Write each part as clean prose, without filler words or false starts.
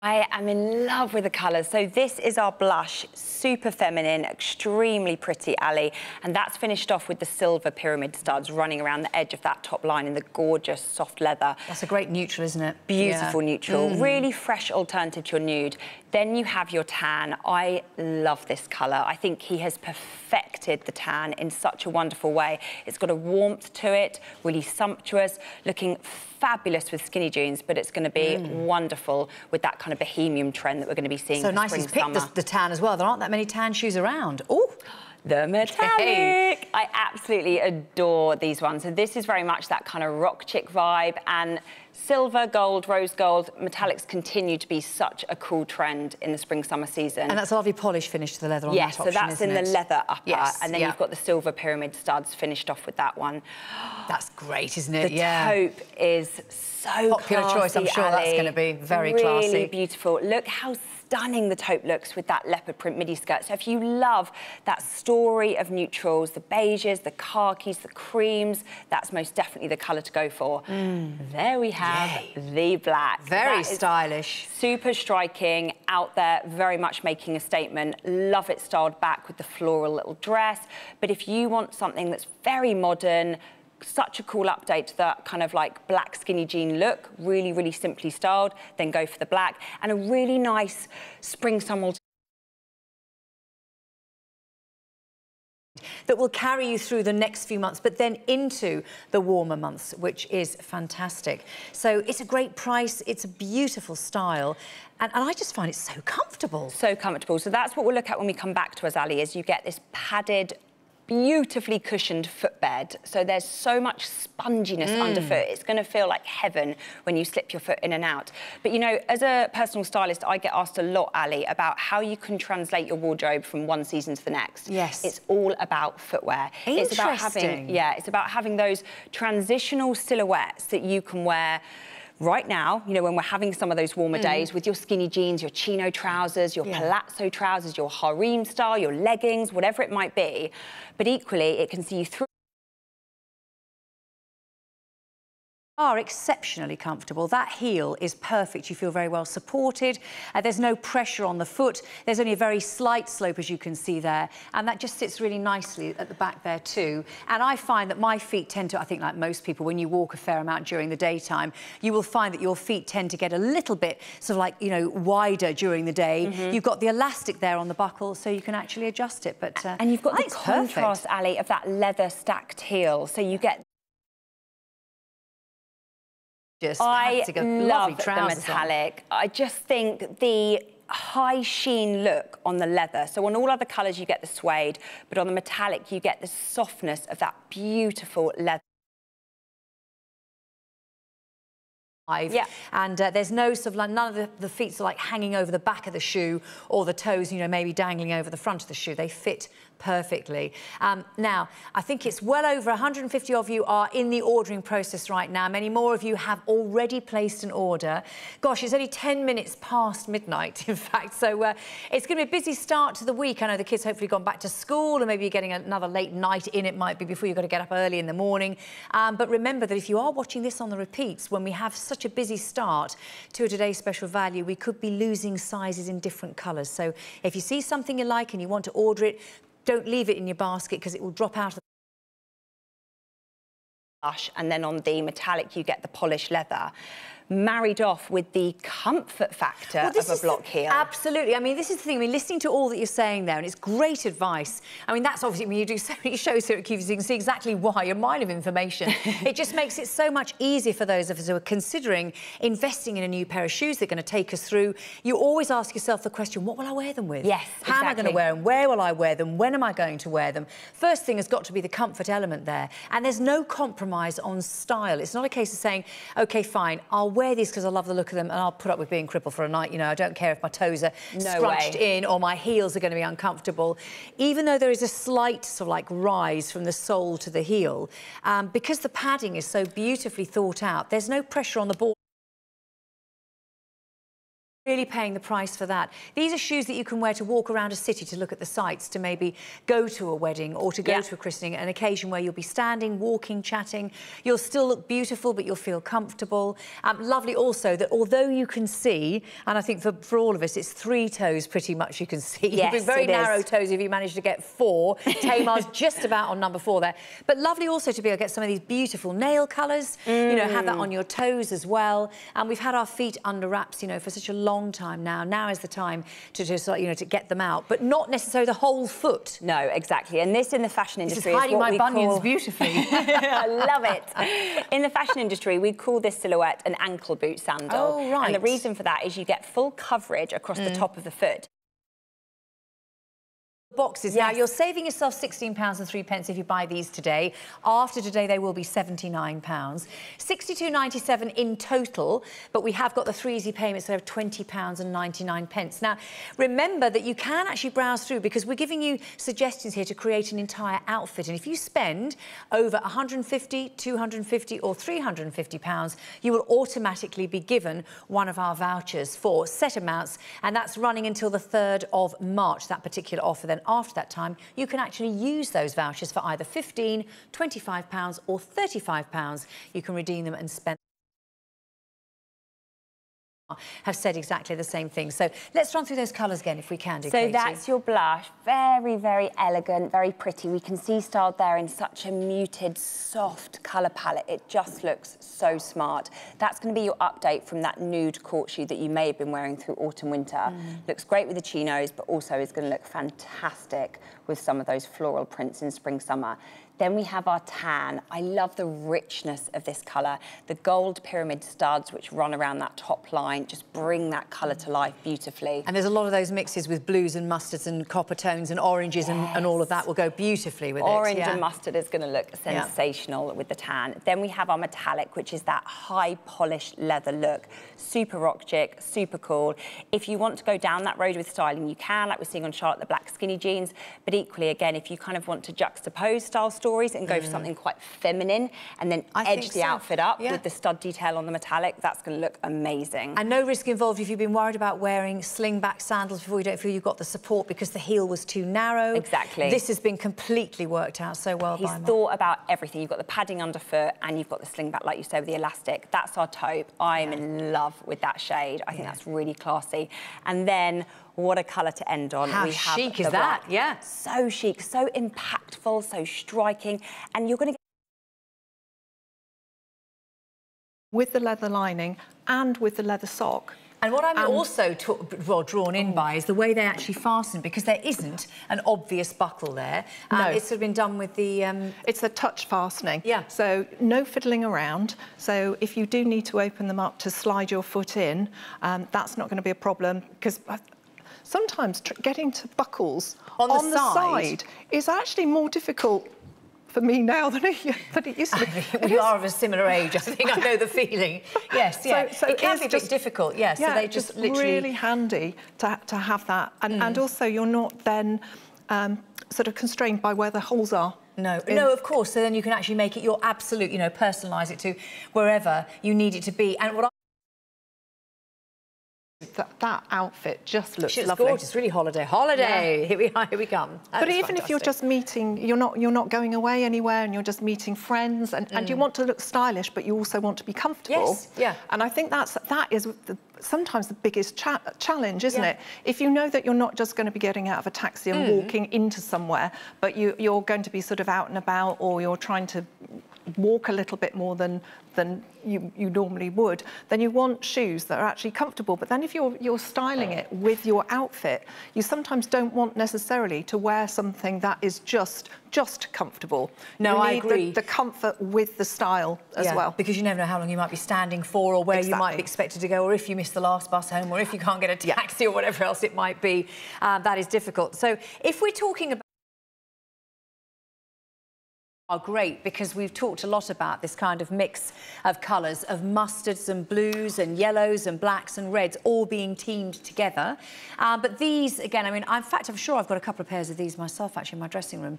I am in love with the colours. So this is our blush, super feminine, extremely pretty, Ali, and that's finished off with the silver pyramid studs running around the edge of that top line in the gorgeous soft leather. That's a great neutral, isn't it? Beautiful neutral, really fresh alternative to your nude. Then you have your tan. I love this colour. I think he has perfected the tan in such a wonderful way. It's got a warmth to it, really sumptuous, looking fabulous with skinny jeans, but it's going to be wonderful with that kind of bohemian trend that we're going to be seeing so for nice spring, he's picked summer. the tan as well. There aren't that many tan shoes around. Oh, the metallic. Hey. I absolutely adore these ones. So this is very much that kind of rock chick vibe, and silver, gold, rose gold, metallics continue to be such a cool trend in the spring-summer season. And that's a lovely polish finish to the leather on that option, so that's in the leather upper, and then yeah. you've got the silver pyramid studs finished off with that one. That's great, isn't it? The taupe is so popular classy, choice. I'm sure Ali. that's going to be very really classy. Really beautiful. Look how stunning the taupe looks with that leopard print midi skirt. So if you love that story of neutrals, the beiges, the khakis, the creams, that's most definitely the colour to go for. There we have the black. Very stylish. Super striking, out there, very much making a statement. Love it styled back with the floral little dress. But if you want something that's very modern, such a cool update to that kind of like black skinny jean look, really, really simply styled, then go for the black. And a really nice spring summer that will carry you through the next few months, but then into the warmer months, which is fantastic. So it's a great price, it's a beautiful style, and I just find it so comfortable. So comfortable. So that's what we'll look at when we come back to us, Ali, is you get this padded, beautifully cushioned footbed. So there's so much sponginess underfoot. It's going to feel like heaven when you slip your foot in and out. But, you know, as a personal stylist, I get asked a lot, Ali, about how you can translate your wardrobe from one season to the next. Yes. It's all about footwear. It's about having, it's about having those transitional silhouettes that you can wear right now, you know, when we're having some of those warmer days with your skinny jeans, your chino trousers, your palazzo trousers, your harem style, your leggings, whatever it might be. But equally, it can see you through. Are exceptionally comfortable. That heel is perfect. You feel very well supported. There's no pressure on the foot. There's only a very slight slope, as you can see there, and that just sits really nicely at the back there too. And I find that my feet tend to, I think like most people, when you walk a fair amount during the daytime, you will find that your feet tend to get a little bit sort of like, you know, wider during the day. You've got the elastic there on the buckle, so you can actually adjust it. But and you've got the contrast, Ali, of that leather stacked heel, so you get. I love the metallic. I just think the high sheen look on the leather. So on all other colours you get the suede, but on the metallic you get the softness of that beautiful leather. And there's no sort of like, none of the feet are like hanging over the back of the shoe, or the toes, you know, maybe dangling over the front of the shoe. They fit perfectly. Now, I think it's well over 150 of you are in the ordering process right now. Many more of you have already placed an order. Gosh, it's only 10 minutes past midnight, in fact, so it's going to be a busy start to the week. I know the kids hopefully gone back to school, and maybe you're getting another late night in, it might be, before you've got to get up early in the morning. But remember that if you are watching this on the repeats, when we have such a busy start to a today's special value, we could be losing sizes in different colours. So if you see something you like and you want to order it, don't leave it in your basket, because it will drop out of the blush. And then on the metallic you get the polished leather, married off with the comfort factor of a block heel. Absolutely. I mean, this is the thing. I mean, listening to all that you're saying there, and it's great advice. I mean, that's obviously when you do so many shows here at QVC, you can see exactly why, a mine of information. It just makes it so much easier for those of us who are considering investing in a new pair of shoes that are going to take us through. You always ask yourself the question, what will I wear them with? Yes, How am I going to wear them? Where will I wear them? When am I going to wear them? First thing has got to be the comfort element there. And there's no compromise on style. It's not a case of saying, OK, fine, I'll wear these because I love the look of them and I'll put up with being crippled for a night. You know, I don't care if my toes are scrunched in or my heels are going to be uncomfortable. Even though there is a slight sort of like rise from the sole to the heel, because the padding is so beautifully thought out, there's no pressure on the ball. Really paying the price for that. These are shoes that you can wear to walk around a city, to look at the sights, to maybe go to a wedding or to go to a christening, an occasion where you'll be standing, walking, chatting. You'll still look beautiful, but you'll feel comfortable. Lovely also that although you can see, and I think for all of us, it's 3 toes pretty much you can see. Yes, You've very narrow toes if you manage to get 4. Tamar's just about on number 4 there. But lovely also to be able to get some of these beautiful nail colours, you know, have that on your toes as well. And we've had our feet under wraps, you know, for such a long time now. Now is the time to just, you know, to get them out, but not necessarily the whole foot. No, exactly. And this in the fashion industry is hiding what my bunions beautifully. I love it. In the fashion industry, we call this silhouette an ankle boot sandal. Oh, right. And the reason for that is you get full coverage across the top of the foot. Boxes. Now, you're saving yourself £16.03 if you buy these today. After today, they will be £79. £62.97 in total, but we have got the 3 easy payments that have £20.99. Now, remember that you can actually browse through because we're giving you suggestions here to create an entire outfit. And if you spend over £150, £250 or £350, you will automatically be given one of our vouchers for set amounts, and that's running until the 3rd of March, that particular offer. Then after that time, you can actually use those vouchers for either £15, £25 or £35. You can redeem them and spend. Have said exactly the same thing. So let's run through those colours again if we can do, Katie. So that's your blush. Very, very elegant, very pretty. We can see styled there in such a muted, soft colour palette. It just looks so smart. That's going to be your update from that nude court shoe that you may have been wearing through autumn, winter. Looks great with the chinos, but also is going to look fantastic with some of those floral prints in spring, summer. Then we have our tan. I love the richness of this colour. The gold pyramid studs, which run around that top line, just bring that colour to life beautifully. And there's a lot of those mixes with blues and mustards and copper tones and oranges, and all of that will go beautifully with Orange it. and mustard is going to look sensational with the tan. Then we have our metallic, which is that high polished leather look. Super rock chic, super cool. If you want to go down that road with styling, you can, like we're seeing on Charlotte, the black skinny jeans. But equally, again, if you kind of want to juxtapose style stories and go for something quite feminine and then edge the outfit up with the stud detail on the metallic, that's going to look amazing. And no risk involved if you've been worried about wearing sling-back sandals before. You don't feel you've got the support because the heel was too narrow. Exactly. This has been completely worked out so well by Mark. He's thought about everything. You've got the padding underfoot and you've got the sling back, like you said, with the elastic. That's our taupe. I'm in love with that shade. I think that's really classy. And then what a colour to end on. How chic is that? Yeah. So chic, so impactful, so striking. And you're going to get with the leather lining and with the leather sock. And what I'm also drawn in by is the way they actually fasten, because there isn't an obvious buckle there. No. It's sort of been done with the... It's a touch fastening. Yeah. So no fiddling around. So if you do need to open them up to slide your foot in, that's not going to be a problem, because sometimes getting to buckles on the side is actually more difficult for me now than it used to be. We are of a similar age, I think. I know the feeling. Yes, yeah. So it can be just difficult, yes. Yeah, so they just literally... really handy to have that. And also you're not then sort of constrained by where the holes are. No, of course. So then you can actually make it your absolute, you know, personalise it to wherever you need it to be. And what that outfit just looks lovely. lovely. Gorgeous, really holiday. Holiday. Yeah. Here we come. But even if you're just meeting, you're not going away anywhere, and you're just meeting friends, and you want to look stylish, but you also want to be comfortable. Yes. Yeah. And I think that is sometimes the biggest challenge, isn't it? If you know that you're not just going to be getting out of a taxi and walking into somewhere, but you're going to be sort of out and about, or you're trying to walk a little bit more than you normally would, then you want shoes that are actually comfortable. But then if you're styling it with your outfit, you sometimes don't want necessarily to wear something that is just comfortable. No, I agree. You need the comfort with the style as well. Because you never know how long you might be standing for, or where you might be expected to go, or if you miss the last bus home, or if you can't get a taxi or whatever else it might be. That is difficult. So if we're talking about Are great because we've talked a lot about this kind of mix of colours of mustards and blues and yellows and blacks and reds all being teamed together. But these, again, I mean, in fact, I'm sure I've got a couple of pairs of these myself, actually, in my dressing room,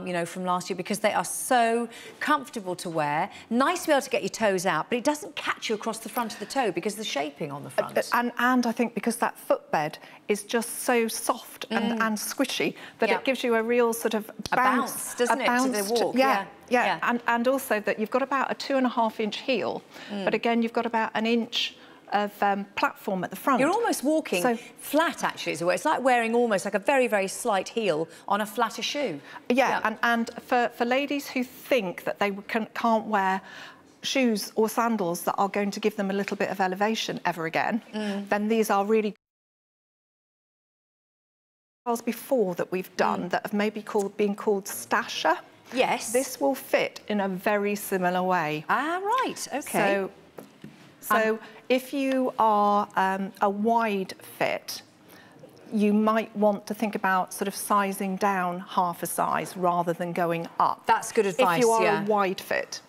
you know, from last year, because they are so comfortable to wear. Nice to be able to get your toes out, but it doesn't catch you across the front of the toe because of the shaping on the front. And I think because that footbed is just so soft and squishy that it gives you a real sort of bounce, doesn't it, to the walk? Yeah. And also that you've got about a 2.5-inch heel, but again, you've got about an inch of platform at the front. You're almost walking flat, actually, is the way. It's like wearing almost like a very, very slight heel on a flatter shoe. Yeah. And for ladies who think that they can't wear shoes or sandals that are going to give them a little bit of elevation ever again, then these are really before that we've done that have maybe been called stasher. Yes. This will fit in a very similar way. Ah, right, OK. So if you are a wide fit, you might want to think about sort of sizing down half a size rather than going up. That's good advice, if you are a wide fit.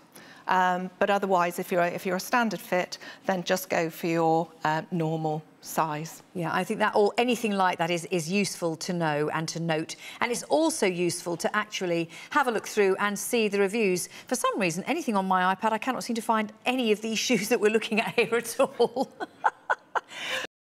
But otherwise, if you're a standard fit, then just go for your normal size. Yeah, I think that anything like that is useful to know and to note. And it's also useful to actually have a look through and see the reviews. For some reason, anything on my iPad, I cannot seem to find any of these shoes that we're looking at here at all.